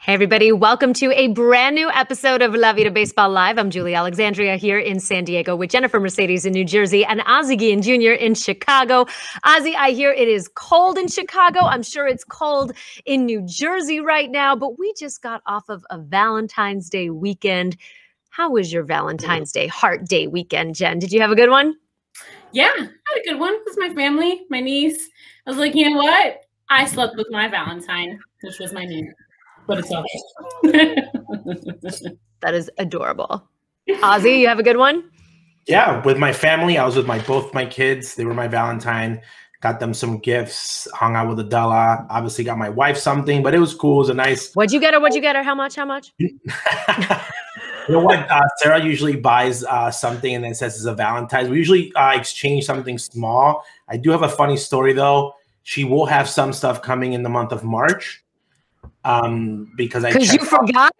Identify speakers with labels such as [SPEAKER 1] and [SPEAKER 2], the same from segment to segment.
[SPEAKER 1] Hey, everybody. Welcome to a brand new episode of La Vida Baseball Live. I'm Julie Alexandria here in San Diego with Jennifer Mercedes in New Jersey and Ozzie Guillén Jr. in Chicago. Ozzie, I hear it is cold in Chicago. I'm sure it's cold in New Jersey right now, but we just got off of a Valentine's Day weekend. How was your Valentine's Day, Heart Day weekend, Jen? Did you have a good one?
[SPEAKER 2] Yeah, I had a good one with my family, my niece. I was like, you know what? I slept with my Valentine, which was my niece. But it's okay.
[SPEAKER 1] That is adorable. Ozzie, you have a good one?
[SPEAKER 3] Yeah, with my family. I was with both my kids. They were my Valentine. Got them some gifts. Hung out with Adela. Obviously, got my wife something, but it was cool. It was a nice.
[SPEAKER 1] What'd you get her? What'd you get her? How much? How much?
[SPEAKER 3] You know what? Sarah usually buys something and then says it's a Valentine's. We usually exchange something small. I do have a funny story though. She will have some stuff coming in the month of March. Because
[SPEAKER 1] you forgot?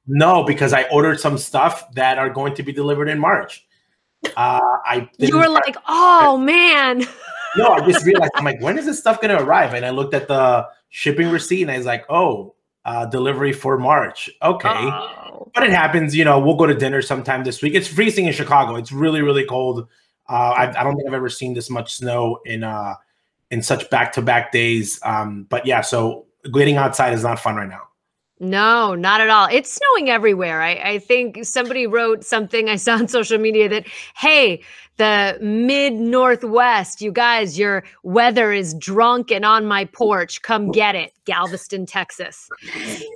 [SPEAKER 3] No, because I ordered some stuff that are going to be delivered in March.
[SPEAKER 1] You were like, oh man.
[SPEAKER 3] No, I just realized, I'm like, when is this stuff going to arrive? And I looked at the shipping receipt and I was like, oh, delivery for March. Okay. Oh. But it happens, you know, we'll go to dinner sometime this week. It's freezing in Chicago. It's really, really cold. I don't think I've ever seen this much snow in such back-to-back days. But yeah, so getting outside is not fun right now.
[SPEAKER 1] No, not at all. It's snowing everywhere. I think somebody wrote something I saw on social media that, hey, the mid-Northwest, you guys, your weather is drunk and on my porch. Come get it. Galveston, Texas.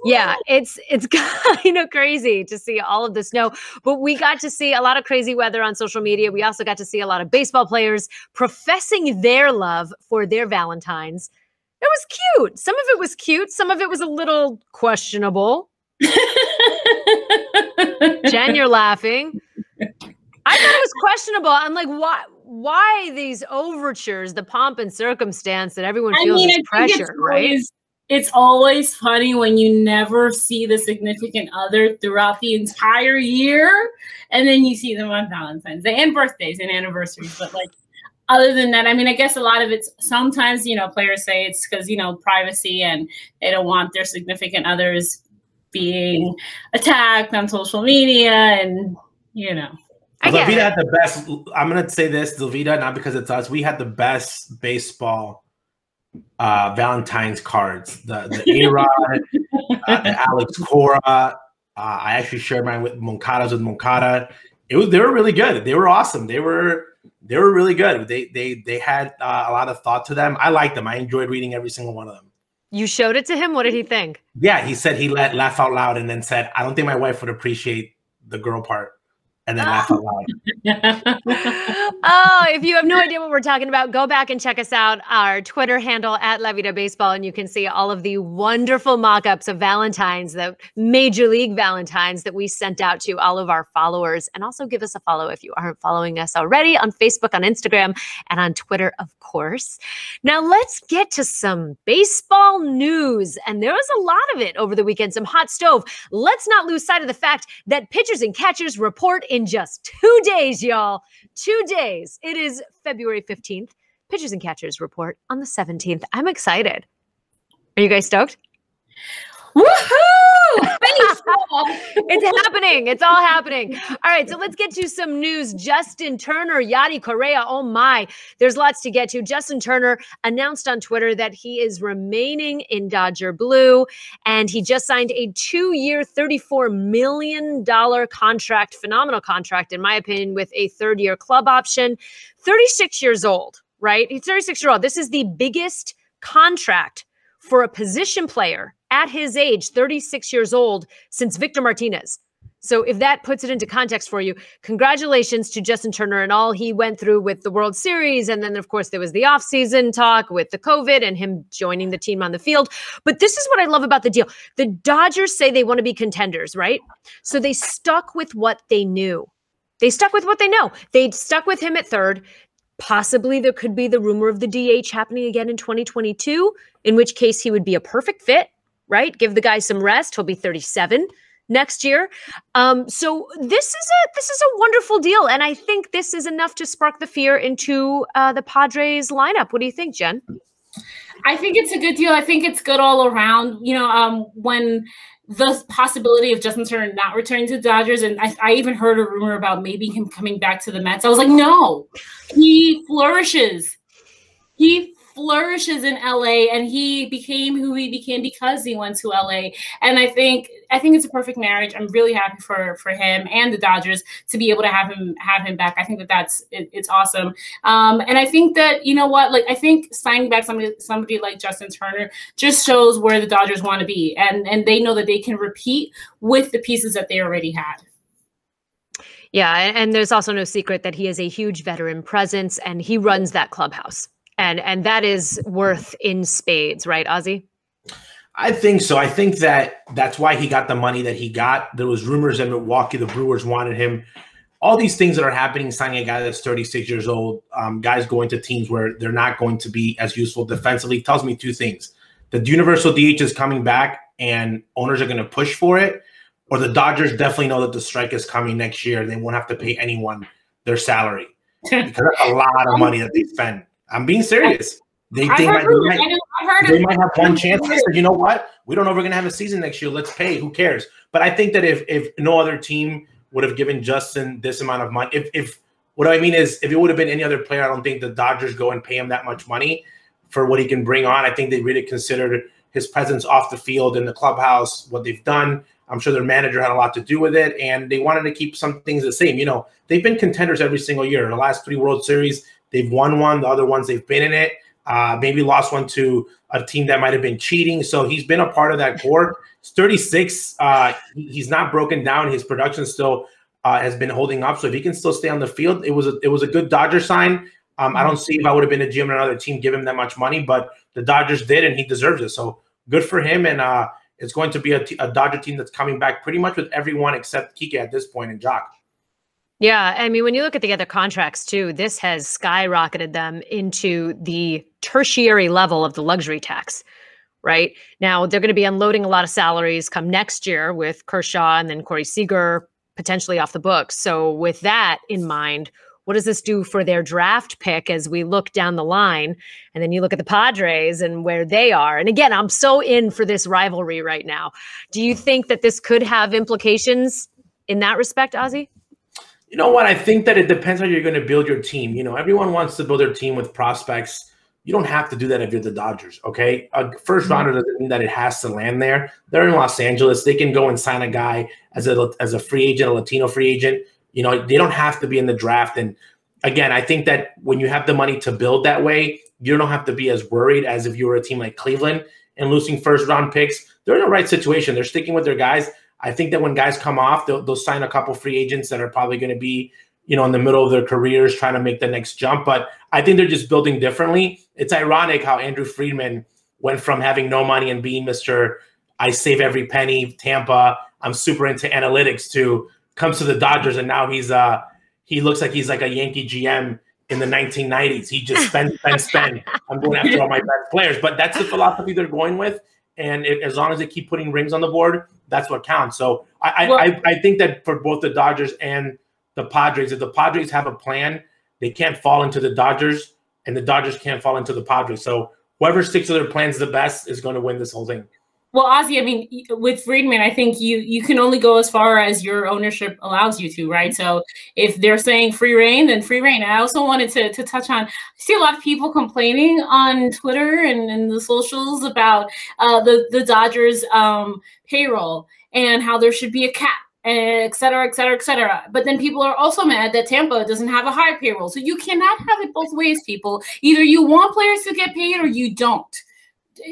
[SPEAKER 1] Yeah, it's kind of crazy to see all of the snow, but we got to see a lot of crazy weather on social media. We also got to see a lot of baseball players professing their love for their Valentines. It was cute. Some of it was cute. Some of it was a little questionable. Jen, you're laughing. I thought it was questionable. I'm like, why these overtures, the pomp and circumstance that everyone feels is pressure, right?
[SPEAKER 2] It's always funny when you never see the significant other throughout the entire year, and then you see them on Valentine's Day and birthdays and anniversaries. But like, other than that, I mean, I guess a lot of it's sometimes, you know, players say it's because, you know, privacy and they don't want their significant others being attacked on social media and, you know.
[SPEAKER 3] La Vida had the best, I'm going to say this, La Vida, not because it's us, we had the best baseball Valentine's cards. The A-Rod, the Alex Cora. I actually shared mine with Moncada. They were really good. They were awesome. They were really good. They had a lot of thought to them. I liked them. I enjoyed reading every single one of them.
[SPEAKER 1] You showed it to him? What did he think?
[SPEAKER 3] Yeah, he said he laugh out loud and then said, I don't think my wife would appreciate the girl part. And then laugh out loud.
[SPEAKER 1] Oh, if you have no idea what we're talking about, go back and check us out, our Twitter handle at La Vida Baseball, and you can see all of the wonderful mock-ups of Valentines, the Major League Valentines that we sent out to all of our followers. And also give us a follow if you aren't following us already on Facebook, on Instagram, and on Twitter, of course. Now let's get to some baseball news. And there was a lot of it over the weekend, some hot stove. Let's not lose sight of the fact that pitchers and catchers report in just 2 days, y'all. 2 days. It is February 15th. Pitchers and catchers report on the 17th. I'm excited. Are you guys stoked?
[SPEAKER 2] Woohoo!
[SPEAKER 1] It's happening. It's all happening. All right, so let's get to some news. Justin Turner, Yadi Correa. Oh my, there's lots to get to. Justin Turner announced on Twitter that he is remaining in Dodger Blue, and he just signed a 2-year, $34 million contract, phenomenal contract, in my opinion, with a 3rd-year club option. 36 years old, right? He's 36 years old. This is the biggest contract for a position player at his age, 36 years old, since Victor Martinez. So if that puts it into context for you, congratulations to Justin Turner and all he went through with the World Series. And then, of course, there was the offseason talk with the COVID and him joining the team on the field. But this is what I love about the deal. The Dodgers say they want to be contenders, right? So they stuck with what they knew. They stuck with what they know. They stuck with him at 3rd. Possibly there could be the rumor of the DH happening again in 2022, in which case he would be a perfect fit, right? Give the guy some rest. He'll be 37 next year. So this is a wonderful deal. And I think this is enough to spark the fear into the Padres lineup. What do you think, Jen?
[SPEAKER 2] I think it's a good deal. I think it's good all around. When the possibility of Justin Turner not returning to the Dodgers, and I even heard a rumor about maybe him coming back to the Mets. I was like, no, he flourishes. He flourishes in LA, and he became who he became because he went to LA. And I think it's a perfect marriage. I'm really happy for him and the Dodgers to be able to have him back. I think it's awesome. And I think that, you know what, like, I think signing back somebody like Justin Turner just shows where the Dodgers want to be, and they know that they can repeat with the pieces that they already had.
[SPEAKER 1] Yeah, and there's also no secret that he is a huge veteran presence, and he runs that clubhouse. And that is worth in spades, right, Ozzie?
[SPEAKER 3] I think so. I think that's why he got the money that he got. There was rumors in Milwaukee, the Brewers wanted him. All these things that are happening, signing a guy that's 36 years old, guys going to teams where they're not going to be as useful defensively, tells me two things. The universal DH is coming back and owners are going to push for it, or the Dodgers definitely know that the strike is coming next year and they won't have to pay anyone their salary. Because that's a lot of money that they spend. I'm being serious. They might have one chance. They said, you know what? We don't know if we're going to have a season next year. Let's pay. Who cares? But I think that if no other team would have given Justin this amount of money, if what I mean is if it would have been any other player, I don't think the Dodgers go and pay him that much money for what he can bring on. I think they really considered his presence off the field in the clubhouse, what they've done. I'm sure their manager had a lot to do with it, and they wanted to keep some things the same. You know, they've been contenders every single year. The last 3 World Series, they've won one. The other ones, they've been in it. Maybe lost one to a team that might have been cheating. So he's been a part of that core. He's 36. He's not broken down. His production still has been holding up. So if he can still stay on the field, it was a good Dodger sign. I don't see if I would have been a GM in another team give him that much money, but the Dodgers did, and he deserves it. So good for him. And it's going to be a Dodger team that's coming back pretty much with everyone except Kike at this point and Jock.
[SPEAKER 1] Yeah, I mean, when you look at the other contracts too, this has skyrocketed them into the tertiary level of the luxury tax, right? Now, they're going to be unloading a lot of salaries come next year with Kershaw and then Corey Seager potentially off the books. So with that in mind, what does this do for their draft pick as we look down the line? And then you look at the Padres and where they are. And again, I'm so in for this rivalry right now. Do you think that this could have implications in that respect, Ozzie?
[SPEAKER 3] You know what? I think that it depends how you're going to build your team. You know, everyone wants to build their team with prospects. You don't have to do that if you're the Dodgers, okay? A first rounder doesn't mean that it has to land there. They're in Los Angeles. They can go and sign a guy as a free agent, a Latino free agent. You know, they don't have to be in the draft. And again, I think that when you have the money to build that way, you don't have to be as worried as if you were a team like Cleveland and losing first-round picks. They're in the right situation. They're sticking with their guys. I think that when guys come off, they'll sign a couple free agents that are probably going to be, you know, in the middle of their careers trying to make the next jump. But I think they're just building differently. It's ironic how Andrew Friedman went from having no money and being Mr. I save every penny, Tampa, I'm super into analytics, to comes to the Dodgers, and now he looks like he's like a Yankee GM in the 1990s. He just spend. I'm going after all my best players. But that's the philosophy they're going with. And as long as they keep putting rings on the board, that's what counts. So I think that for both the Dodgers and the Padres, if the Padres have a plan, they can't fall into the Dodgers, and the Dodgers can't fall into the Padres. So whoever sticks to their plans the best is going to win this whole thing.
[SPEAKER 2] Well, Ozzie, I mean, with Friedman, I think you can only go as far as your ownership allows you to, right? So if they're saying free reign, then free reign. I also wanted to touch on, I see a lot of people complaining on Twitter and the socials about the Dodgers payroll and how there should be a cap, et cetera, et cetera, et cetera. But then people are also mad that Tampa doesn't have a high payroll. So you cannot have it both ways, people. Either you want players to get paid or you don't.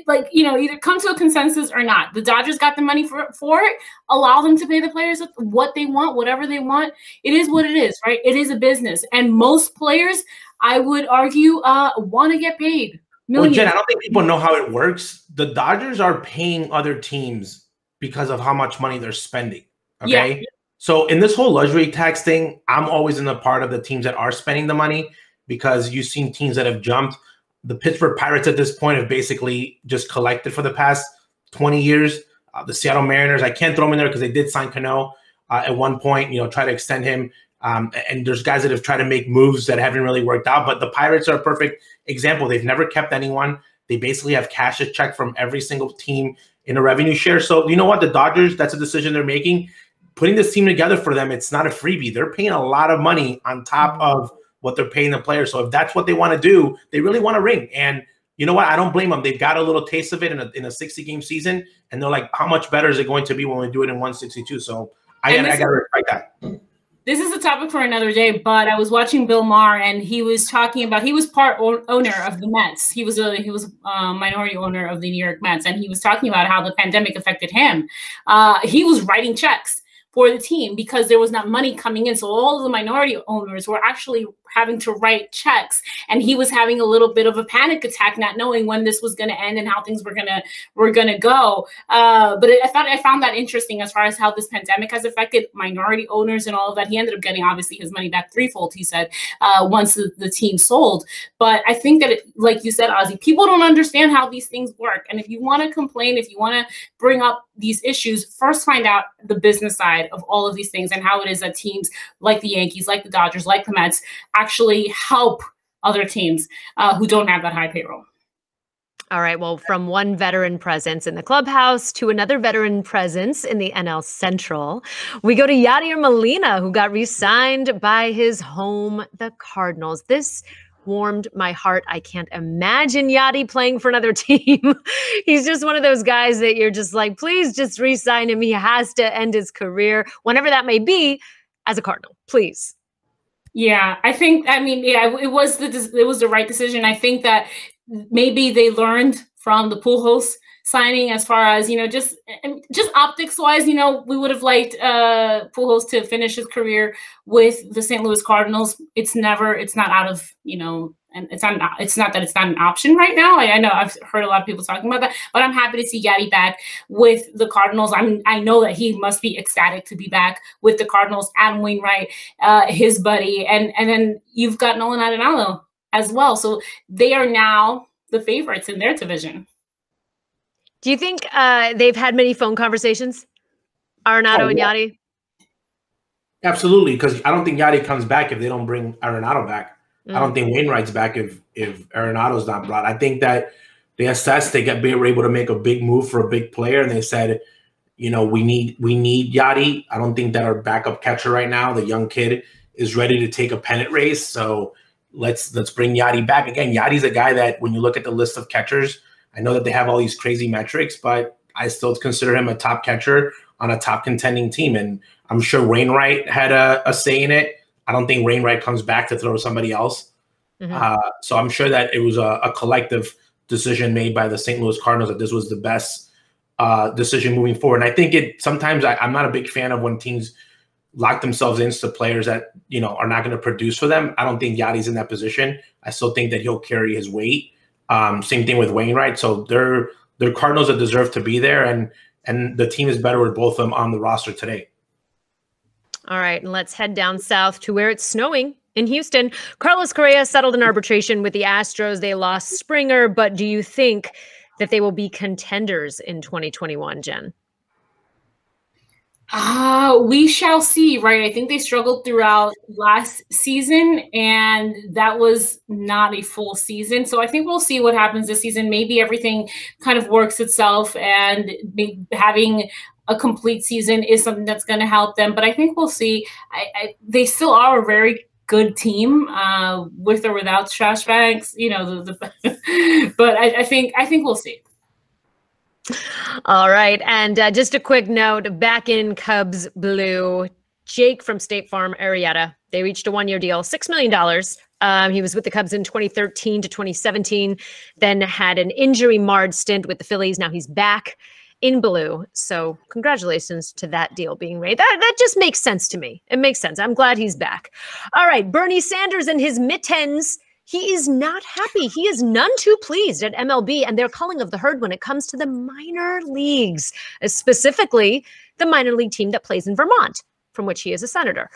[SPEAKER 2] Like, you know, either come to a consensus or not. The Dodgers got the money for it. Allow them to pay the players what they want, whatever they want. It is what it is, right? It is a business. And most players, I would argue, want to get paid millions.
[SPEAKER 3] Well, Jen, I don't think people know how it works. The Dodgers are paying other teams because of how much money they're spending, okay? Yeah. So in this whole luxury tax thing, I'm always in the part of the teams that are spending the money, because you've seen teams that have jumped. The Pittsburgh Pirates at this point have basically just collected for the past 20 years. The Seattle Mariners, I can't throw them in there because they did sign Cano at one point, you know, try to extend him. And there's guys that have tried to make moves that haven't really worked out. But the Pirates are a perfect example. They've never kept anyone. They basically have cashed a check from every single team in a revenue share. So you know what? The Dodgers, that's a decision they're making. Putting this team together for them, it's not a freebie. They're paying a lot of money on top of what they're paying the players. So if that's what they want to do, they really want a ring. And you know what? I don't blame them. They've got a little taste of it in a 60-game season, and they're like, how much better is it going to be when we do it in 162? So I got to respect that.
[SPEAKER 2] This is a topic for another day, but I was watching Bill Maher, and he was talking about, he was part owner of the Mets. He was a minority owner of the New York Mets, and he was talking about how the pandemic affected him. He was writing checks for the team because there was not money coming in. So all of the minority owners were actually having to write checks, and he was having a little bit of a panic attack, not knowing when this was going to end and how things were gonna go. But I found that interesting as far as how this pandemic has affected minority owners and all of that. He ended up getting obviously his money back threefold, he said, once the team sold. But I think that, like you said, Ozzie, people don't understand how these things work. And if you want to complain, if you want to bring up these issues, first find out the business side of all of these things and how it is that teams like the Yankees, like the Dodgers, like the Mets actually help other teams who don't have that high payroll.
[SPEAKER 1] All right. Well, from one veteran presence in the clubhouse to another veteran presence in the NL Central, we go to Yadier Molina, who got re-signed by his home, the Cardinals. This warmed my heart. I can't imagine Yadi playing for another team. He's just one of those guys that you're just like, please just re-sign him. He has to end his career, whenever that may be, as a Cardinal. Please.
[SPEAKER 2] Yeah, it was the right decision. I think that maybe they learned from the Pujols signing as far as, just optics wise, we would have liked Pujols to finish his career with the St. Louis Cardinals. It's not out of, and it's not that it's not an option right now. I know I've heard a lot of people talking about that, but I'm happy to see Yadi back with the Cardinals. I know that he must be ecstatic to be back with the Cardinals. Adam Wainwright, his buddy, and then you've got Nolan Arenado as well. So they are now the favorites in their division.
[SPEAKER 1] Do you think they've had many phone conversations, Arenado and Yadi?
[SPEAKER 3] Absolutely, because I don't think Yadi comes back if they don't bring Arenado back. I don't think Wainwright's back if Arenado's not brought. I think that they assessed they were able to make a big move for a big player, and they said, we need Yadi. I don't think that our backup catcher right now, the young kid, is ready to take a pennant race. So let's bring Yadi back again. Yadi's a guy that when you look at the list of catchers, I know that they have all these crazy metrics, but I still consider him a top catcher on a top contending team. And I'm sure Wainwright had a say in it. I don't think Wainwright comes back to throw somebody else. So I'm sure that it was a collective decision made by the St. Louis Cardinals that this was the best decision moving forward. And I think sometimes I'm not a big fan of when teams lock themselves into players that, are not going to produce for them. I don't think Yadi's in that position. I still think that he'll carry his weight. Same thing with Wainwright. So they're Cardinals that deserve to be there, and the team is better with both of them on the roster today.
[SPEAKER 1] All right, and let's head down south to where it's snowing in Houston. Carlos Correa settled in arbitration with the Astros. They lost Springer, but do you think that they will be contenders in 2021, Jen?
[SPEAKER 2] We shall see, right? I think they struggled throughout last season, and that was not a full season. So I think we'll see what happens this season. Maybe everything kind of works itself, and having a complete season is something that's going to help them. But I think we'll see. They still are a very good team, with or without Trash Bags, but I think we'll see.
[SPEAKER 1] All right. And just a quick note, back in Cubs blue, Jake from State Farm, Arrieta, they reached a one-year deal, $6 million. He was with the Cubs in 2013 to 2017, then had an injury-marred stint with the Phillies. Now he's back in blue. So congratulations to that deal being made. That just makes sense to me. It makes sense. I'm glad he's back. All right. Bernie Sanders and his mittens. He is not happy. He is none too pleased at MLB and their culling of the herd when it comes to the minor leagues, specifically the minor league team that plays in Vermont, from which he is a senator.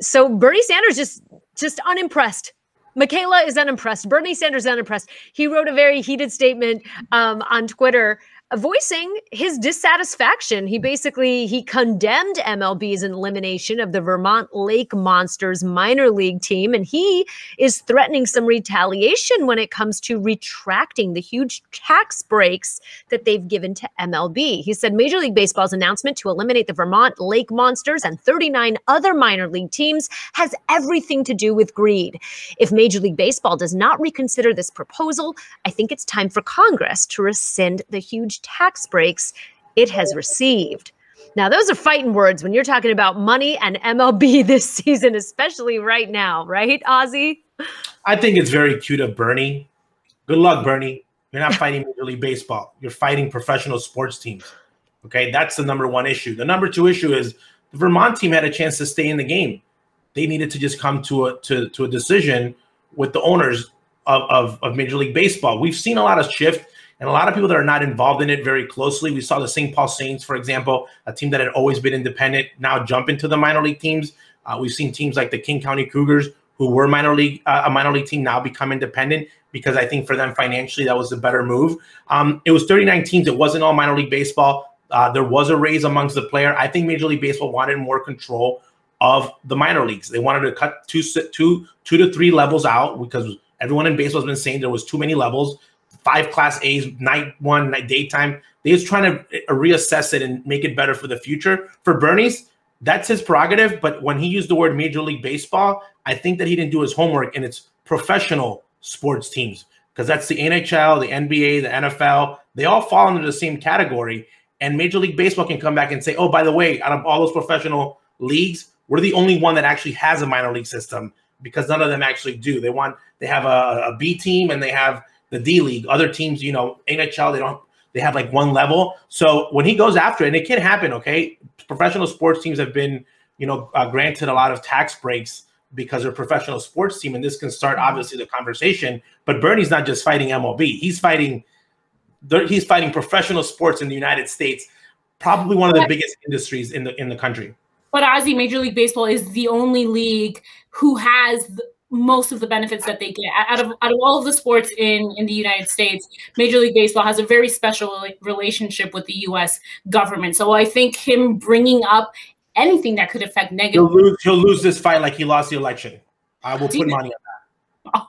[SPEAKER 1] So Bernie Sanders just unimpressed. Michaela is unimpressed. Bernie Sanders is unimpressed. He wrote a very heated statement on Twitter voicing his dissatisfaction. He condemned MLB's elimination of the Vermont Lake Monsters minor league team, and he is threatening some retaliation when it comes to retracting the huge tax breaks that they've given to MLB. He said Major League Baseball's announcement to eliminate the Vermont Lake Monsters and 39 other minor league teams has everything to do with greed. If Major League Baseball does not reconsider this proposal, I think it's time for Congress to rescind the huge tax breaks it has received. Now, those are fighting words when you're talking about money and MLB this season, especially right now, right, Ozzie?
[SPEAKER 3] I think it's very cute of Bernie. Good luck, Bernie. You're not fighting Major League Baseball. You're fighting professional sports teams. Okay, that's the number one issue. The number two issue is the Vermont team had a chance to stay in the game. They needed to just come to a decision with the owners of Major League Baseball. We've seen a lot of shift. And a lot of people that are not involved in it very closely. We saw the St. Paul Saints, for example, a team that had always been independent, now jump into the minor league teams. We've seen teams like the King County Cougars, who were a minor league team, now become independent because I think for them financially that was a better move. It was 39 teams. It wasn't all minor league baseball. There was a raise amongst the player. I think Major League Baseball wanted more control of the minor leagues. They wanted to cut two to three levels out because everyone in baseball has been saying there was too many levels. 5 Class A's, night one, night daytime. They're just trying to reassess it and make it better for the future. For Bernie's, that's his prerogative. But when he used the word Major League Baseball, I think that he didn't do his homework, and it's professional sports teams because that's the NHL, the NBA, the NFL. They all fall under the same category. And Major League Baseball can come back and say, oh, by the way, out of all those professional leagues, we're the only one that actually has a minor league system because none of them actually do. They have a B team and they have the D League. Other teams, NHL, they have like one level. So when he goes after it, and it can happen, okay? Professional sports teams have been, granted a lot of tax breaks because they're a professional sports team, and this can start obviously the conversation. But Bernie's not just fighting MLB; he's fighting professional sports in the United States, probably one of the biggest industries in the country.
[SPEAKER 2] But Ozzie, Major League Baseball is the only league who has most of the benefits that they get out of all of the sports in the United States. Major League Baseball has a very special relationship with the U.S. government. So I think him bringing up anything that could affect negatively.
[SPEAKER 3] He'll lose this fight like he lost the election. I will put money on that.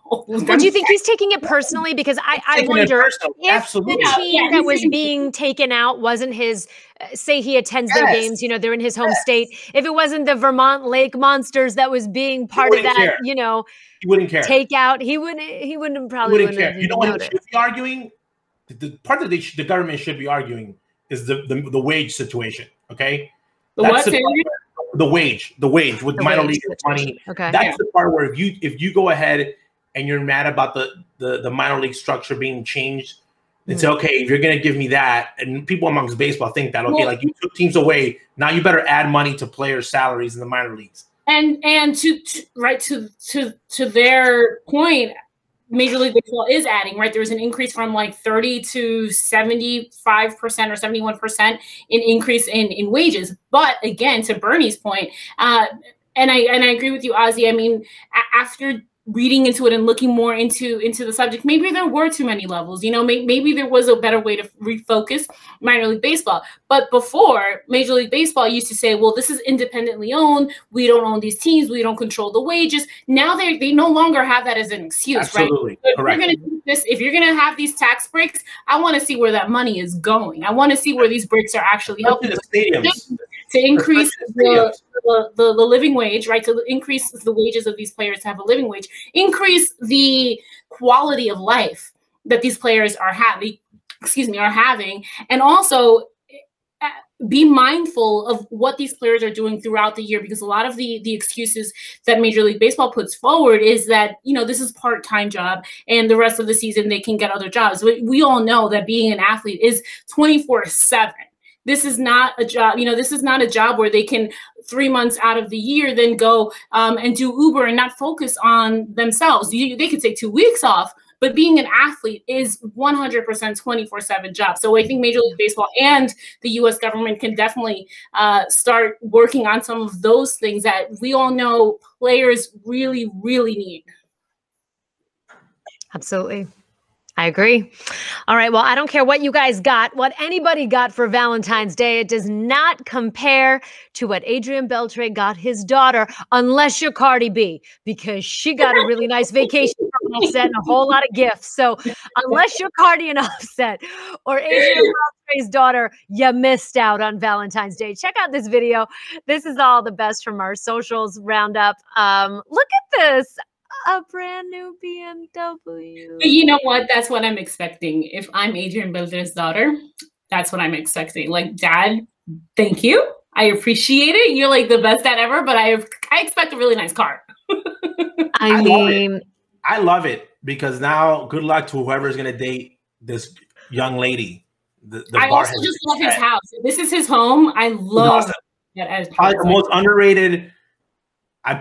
[SPEAKER 1] Or do you think he's taking it personally? Because I wonder if the team that was being taken out wasn't his, say he attends their games, they're in his home state. If it wasn't the Vermont Lake Monsters that was being part of that,
[SPEAKER 3] he wouldn't care.
[SPEAKER 1] Takeout, he wouldn't care.
[SPEAKER 3] You know what he should be arguing? The part that the government should be arguing is the wage situation. Okay, the wage with minor league money.
[SPEAKER 1] Okay,
[SPEAKER 3] that's the part where if you go ahead and you're mad about the minor league structure being changed, it's okay, if you're going to give me that, and people amongst baseball think that, okay, like you took teams away, now you better add money to players' salaries in the minor leagues.
[SPEAKER 2] And to their point, Major League Baseball is adding, right? There was an increase from like 30 to 75% or 71% in increase in wages. But again, to Bernie's point, and I agree with you, Ozzie. I mean, after reading into it and looking more into the subject, maybe there were too many levels. Maybe there was a better way to refocus minor league baseball. But before, Major League Baseball used to say, well, this is independently owned. We don't own these teams. We don't control the wages. Now they no longer have that as an excuse,
[SPEAKER 3] Absolutely.
[SPEAKER 2] Right? So if you're going to have these tax breaks, I want to see where that money is going. I want to see where these breaks are actually helping
[SPEAKER 3] the stadiums.
[SPEAKER 2] To increase the living wage, right? To increase the wages of these players to have a living wage, increase the quality of life that these players are having, and also be mindful of what these players are doing throughout the year, because a lot of the excuses that Major League Baseball puts forward is that, this is part-time job and the rest of the season they can get other jobs. We all know that being an athlete is 24/7. This is not a job, this is not a job where they can 3 months out of the year then go and do Uber and not focus on themselves. They could take 2 weeks off, but being an athlete is 100% 24/7 job. So I think Major League Baseball and the U.S. government can definitely start working on some of those things that we all know players really, really need.
[SPEAKER 1] Absolutely. I agree. All right. Well, I don't care what you guys got, what anybody got for Valentine's Day. It does not compare to what Adrian Beltre got his daughter, unless you're Cardi B, because she got a really nice vacation from Offset and a whole lot of gifts. So unless you're Cardi and Offset or Adrian Beltre's daughter, you missed out on Valentine's Day. Check out this video. This is all the best from our socials roundup. Look at this. A brand new BMW.
[SPEAKER 2] But you know what? That's what I'm expecting. If I'm Adrian Beltre's daughter, that's what I'm expecting. Like, Dad, thank you. I appreciate it. You're like the best dad ever, but I expect a really nice car.
[SPEAKER 3] I love it because now good luck to whoever's going to date this young lady.
[SPEAKER 2] I also just love his house. This is his home. I love that as
[SPEAKER 3] probably the most underrated.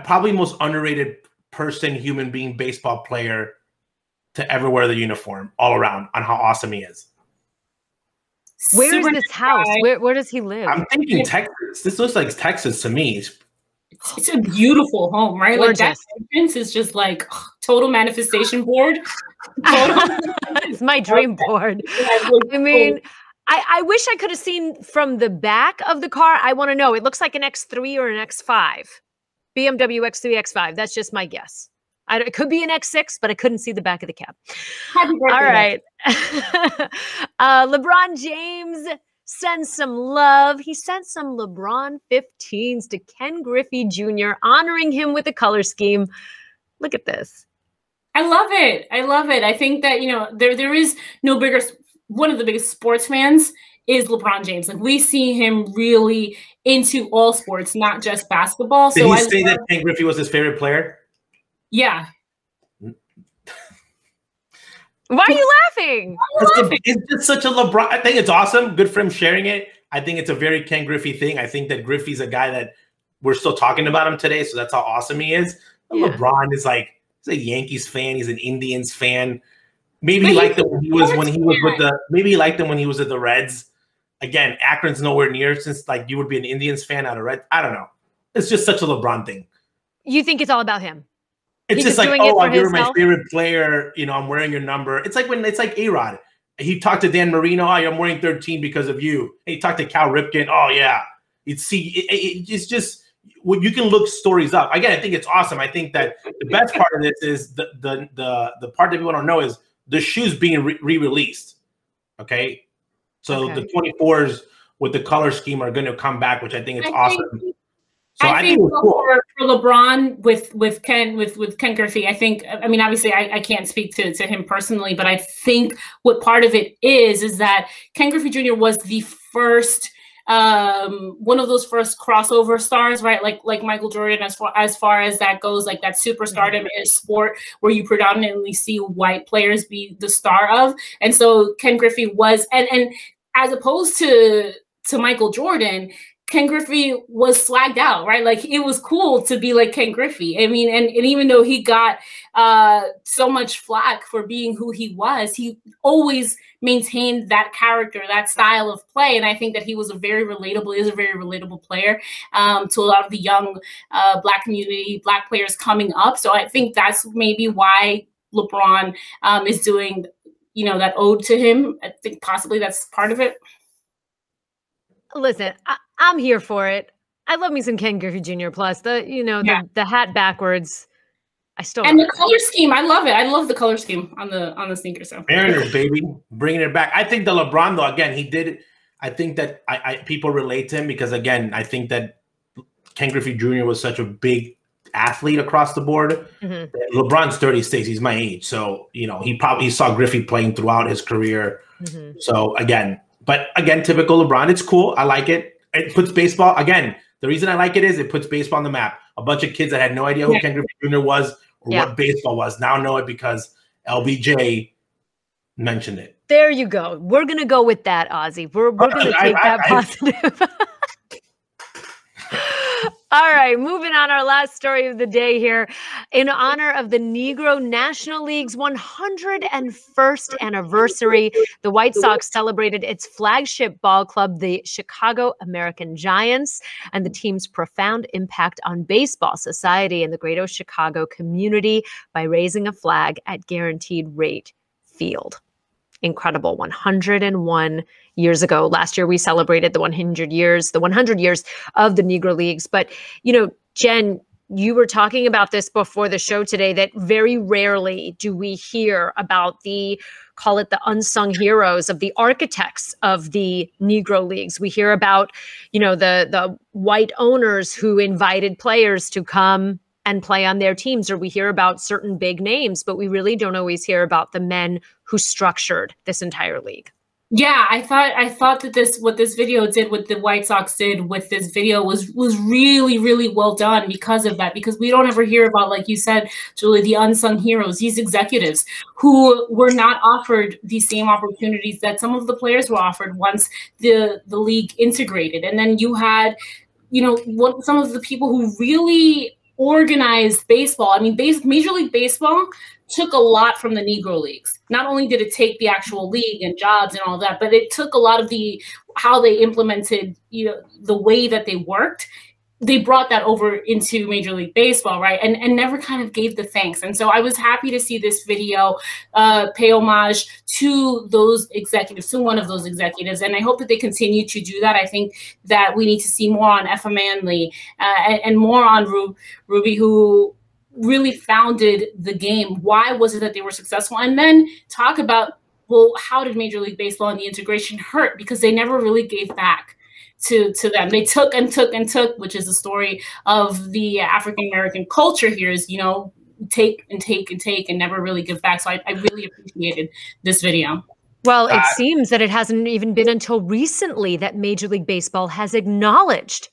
[SPEAKER 3] Probably most underrated person, human being, baseball player to ever wear the uniform all around on how awesome he is.
[SPEAKER 1] Where is this house? Where does he live?
[SPEAKER 3] I'm thinking Texas. This looks like Texas to me.
[SPEAKER 2] It's a beautiful home, right?
[SPEAKER 1] Gorgeous.
[SPEAKER 2] Like that entrance is just like total manifestation board.
[SPEAKER 1] It's my dream board. I mean, I wish I could have seen from the back of the car. I want to know. It looks like an X3 or an X5. BMW X3, X5. That's just my guess. It could be an X6, but I couldn't see the back of the cab.
[SPEAKER 2] Happy birthday.
[SPEAKER 1] All right. LeBron James sends some love. He sent some LeBron 15s to Ken Griffey Jr., honoring him with a color scheme. Look at this.
[SPEAKER 2] I love it. I love it. I think that, you know, there is no bigger, one of the biggest sports fans is LeBron James. Like, we see him really into all sports, not just basketball.
[SPEAKER 3] Did he say that Ken Griffey was his favorite player?
[SPEAKER 2] Yeah.
[SPEAKER 1] Why are you laughing?
[SPEAKER 3] It's just such a LeBron. I think it's awesome. Good for him sharing it. I think it's a very Ken Griffey thing. I think that Griffey's a guy that we're still talking about him today, so that's how awesome he is. Yeah. LeBron is like, he's a Yankees fan. He's an Indians fan. Maybe he liked him when he was with the. Maybe he liked him when he was at the Reds. Again, Akron's nowhere near, since like you would be an Indians fan out of Red. I don't know. It's just such a LeBron thing.
[SPEAKER 1] You think it's all about him?
[SPEAKER 3] It's just like, oh, you're my favorite player. You know, I'm wearing your number. It's like when it's like A-Rod. He talked to Dan Marino. Oh, I'm wearing 13 because of you. He talked to Cal Ripken. Oh, yeah. It's just when you can look stories up. Again, I think it's awesome. I think that the best part of this is the part that people don't know is the shoes being re-released. Okay. So the 24s with the color scheme are going to come back, which I think it's awesome. So
[SPEAKER 2] I think cool. for LeBron with Ken Griffey, I mean, obviously I can't speak to him personally, but I think what part of it is that Ken Griffey Jr. was the first one of those first crossover stars, right? Like Michael Jordan, as far as that goes, like that superstardom in a sport where you predominantly see white players be the star of. And so Ken Griffey was, and as opposed to Michael Jordan, Ken Griffey was swagged out, right? Like, it was cool to be like Ken Griffey. I mean, and even though he got so much flack for being who he was, he always maintained that character, that style of play. And I think that he was a very relatable player to a lot of the young Black community, Black players coming up. So I think that's maybe why LeBron is doing, you know, that ode to him. I think possibly that's part of it.
[SPEAKER 1] Listen, I'm here for it. I love me some Ken Griffey Jr. Plus the hat backwards. I still
[SPEAKER 2] and the color scheme. I love it. I love the color scheme on the sneakers. So
[SPEAKER 3] Mariners, baby, bringing it back. I think the LeBron though, again, he did. I think that people relate to him because again, I think that Ken Griffey Jr. was such a big athlete across the board. Mm-hmm. LeBron's 36. He's my age, so you know he saw Griffey playing throughout his career. Mm-hmm. So again. But again, typical LeBron. It's cool. I like it. It puts baseball, again, the reason I like it is it puts baseball on the map. A bunch of kids that had no idea who Ken Griffey Jr. was or what baseball was now know it because LBJ mentioned it.
[SPEAKER 1] There you go. We're going to go with that, Ozzie. We're going to take that positive. All right, moving on, our last story of the day here. In honor of the Negro National League's 101st anniversary, the White Sox celebrated its flagship ball club, the Chicago American Giants, and the team's profound impact on baseball society and the Greater Chicago community by raising a flag at Guaranteed Rate Field. incredible. 101 years ago. Last year, we celebrated the 100 years of the Negro Leagues. But, you know, Jen, you were talking about this before the show today, that very rarely do we hear about call it the unsung heroes of the architects of the Negro Leagues. We hear about, you know, the white owners who invited players to come and play on their teams, or we hear about certain big names, but we really don't always hear about the men who structured this entire league.
[SPEAKER 2] Yeah, I thought that what this video did, what the White Sox did with this video was really, really well done because of that. Because we don't ever hear about, like you said, Julie, the unsung heroes, these executives who were not offered the same opportunities that some of the players were offered once the league integrated. And then you had, you know, some of the people who really organized baseball. I mean, Major League Baseball took a lot from the Negro Leagues. Not only did it take the actual league and jobs and all that, but it took a lot of how they implemented, you know, the way that they worked. They brought that over into Major League Baseball, right? And never kind of gave the thanks. And so I was happy to see this video pay homage to those executives, to one of those executives. And I hope that they continue to do that. I think that we need to see more on Effa Manley and more on Ruby, who really founded the game. Why was it that they were successful? And then talk about, well, how did Major League Baseball and the integration hurt? Because they never really gave back to them. They took and took and took, which is the story of the African-American culture here, is, you know, take and take and take and never really give back. So I really appreciated this video.
[SPEAKER 1] Well, it seems that it hasn't even been until recently that Major League Baseball has acknowledged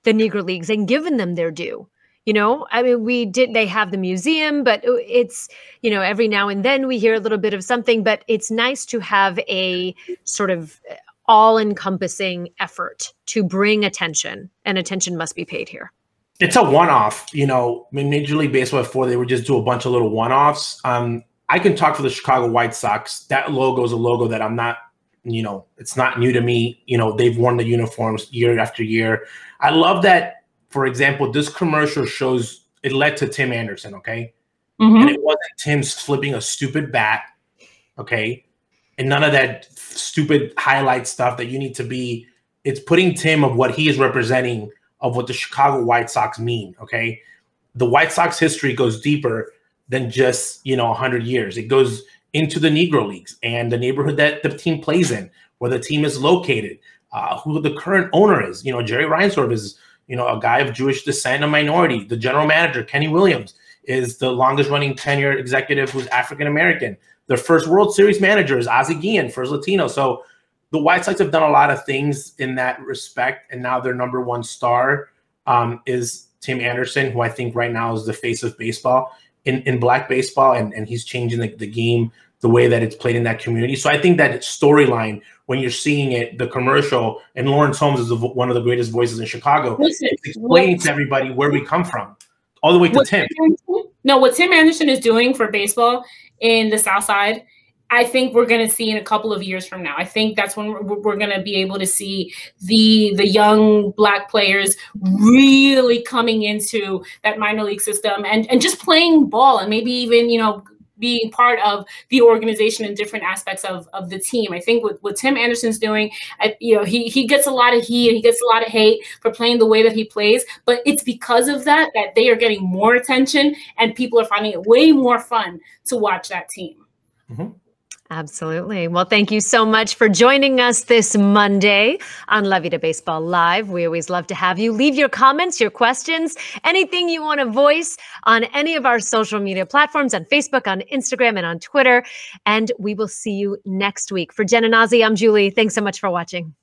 [SPEAKER 1] the Negro Leagues and given them their due. You know, I mean, they have the museum, but it's, you know, every now and then we hear a little bit of something, but it's nice to have a sort of all-encompassing effort to bring attention, and attention must be paid here.
[SPEAKER 3] It's a one-off, you know. I mean, Major League Baseball before, they would just do a bunch of little one-offs. I can talk for the Chicago White Sox. That logo is a logo that I'm not, you know, it's not new to me. You know, they've worn the uniforms year after year. I love that. For example, this commercial shows it led to Tim Anderson, okay? Mm-hmm. And it wasn't Tim flipping a stupid bat, okay? And none of that stupid highlight stuff that you need to be. It's putting Tim of what he is representing of what the Chicago White Sox mean, okay? The White Sox history goes deeper than just, you know, 100 years. It goes into the Negro Leagues and the neighborhood that the team plays in, where the team is located, who the current owner is. You know, Jerry Reinsdorf is, you know, a guy of Jewish descent, a minority. The general manager, Kenny Williams, is the longest running tenured executive who's African-American. Their first World Series manager is Ozzie Guillén, first Latino. So the White Sox have done a lot of things in that respect. And now their number one star is Tim Anderson, who I think right now is the face of baseball in Black baseball. And he's changing the game, the way that it's played in that community. So I think that storyline, when you're seeing it, the commercial, and Lawrence Holmes is one of the greatest voices in Chicago, it's explaining to everybody where we come from, all the way to Tim.
[SPEAKER 2] What Tim Anderson is doing for baseball in the South Side, I think we're going to see in a couple of years from now. I think that's when we're going to be able to see the young Black players really coming into that minor league system and just playing ball, and maybe even, you know, being part of the organization in different aspects of the team. I think what Tim Anderson's doing, you know, he gets a lot of heat, he gets a lot of hate for playing the way that he plays, but it's because of that they are getting more attention and people are finding it way more fun to watch that team.
[SPEAKER 3] Mm-hmm.
[SPEAKER 1] Absolutely. Well, thank you so much for joining us this Monday on La Vida Baseball Live. We always love to have you. Leave your comments, your questions, anything you want to voice on any of our social media platforms, on Facebook, on Instagram, and on Twitter. And we will see you next week. For Jen and Ozzie, I'm Julie. Thanks so much for watching.